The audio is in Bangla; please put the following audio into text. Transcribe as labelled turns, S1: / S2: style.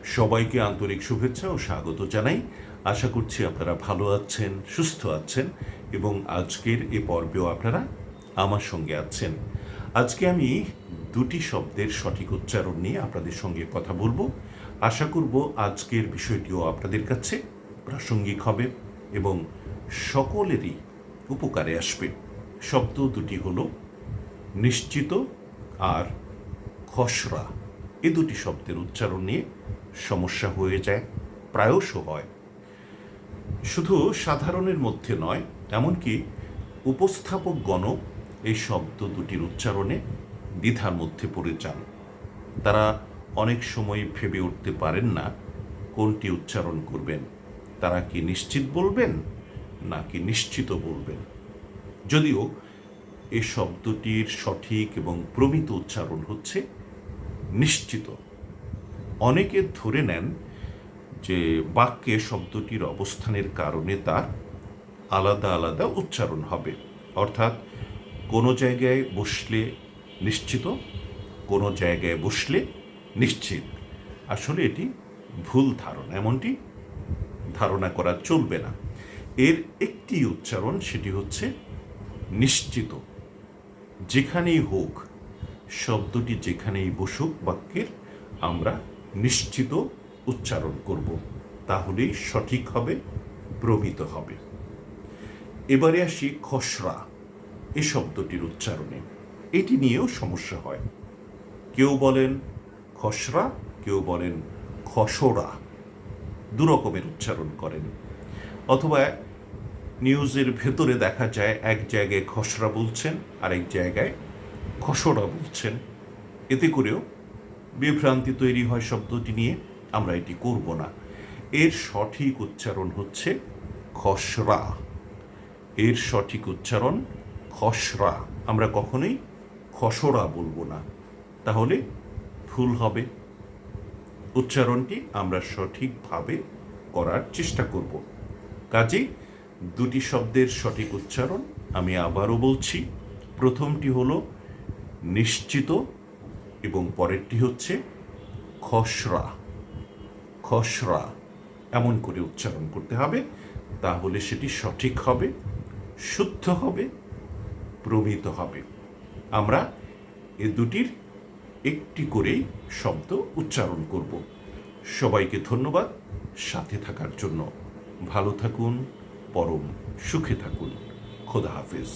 S1: সবাইকে আন্তরিক শুভেচ্ছা ও স্বাগত জানাই। আশা করছি আপনারা ভালো আছেন, সুস্থ আছেন এবং আজকের এ পর্বেও আপনারা আমার সঙ্গে আছেন। আজকে আমি দুটি শব্দের সঠিক উচ্চারণ নিয়ে আপনাদের সঙ্গে কথা বলবো। আশা করব আজকের বিষয়টিও আপনাদের কাছে প্রাসঙ্গিক হবে এবং সকলেরই উপকারে আসবে। শব্দ দুটি হলো নিশ্চিত আর খসড়া। এ দুটি শব্দের উচ্চারণ নিয়ে সমস্যা হয়ে যায়, প্রায়শ হয়। শুধু সাধারণের মধ্যে নয়, এমনকি উপস্থাপকগণও এই শব্দ দুটির উচ্চারণে দ্বিধার মধ্যে পড়ে যান। তারা অনেক সময় ভেবে উঠতে পারেন না কোনটি উচ্চারণ করবেন। তারা কি নিশ্চিত বলবেন নাকি নিশ্চিত বলবেন। যদিও এই শব্দটির সঠিক এবং প্রমিত উচ্চারণ হচ্ছে নিশ্চিত। অনেকে ধরে নেন যে বাক্যে শব্দটির অবস্থানের কারণে তার আলাদা আলাদা উচ্চারণ হবে, অর্থাৎ কোনো জায়গায় বসলে নিশ্চিত, কোনো জায়গায় বসলে নিশ্চিত। আসলে এটি ভুল ধারণা, এমনটি ধারণা করা চলবে না। এর একটি উচ্চারণ, সেটি হচ্ছে নিশ্চিত। যেখানেই হোক, শব্দটি যেখানেই বসুক বাক্যের, আমরা নিশ্চিত উচ্চারণ করব, তাহলেই সঠিক হবে, প্রমিত হবে। এবারে আসি খসড়া এ শব্দটির উচ্চারণে। এটি নিয়েও সমস্যা হয়। কেউ বলেন খসড়া, কেউ বলেন খসড়া, দুরকমের উচ্চারণ করেন। অথবা নিউজের ভেতরে দেখা যায় এক জায়গায় খসড়া বলছেন, আরেক জায়গায় খসড়া বলছেন। এতে করেও বিভ্রান্তি তৈরি হয় শব্দটি নিয়ে। আমরা এটি করব না। এর সঠিক উচ্চারণ হচ্ছে খসড়া। এর সঠিক উচ্চারণ খসড়া। আমরা কখনোই খসড়া বলবো না, তাহলে ভুল হবে। উচ্চারণটি আমরা সঠিকভাবে করার চেষ্টা করব। কাজেই দুটি শব্দের সঠিক উচ্চারণ আমি আবারও বলছি। প্রথমটি হলো নিশ্চিত এবং পরেরটি হচ্ছে খসড়া। খসড়া এমন করে উচ্চারণ করতে হবে, তাহলে সেটি সঠিক হবে, শুদ্ধ হবে, প্রমিত হবে। আমরা এ দুটির একটি করেই শব্দ উচ্চারণ করব। সবাইকে ধন্যবাদ সাথে থাকার জন্য। ভালো থাকুন, পরম সুখে থাকুন। খোদা হাফেজ।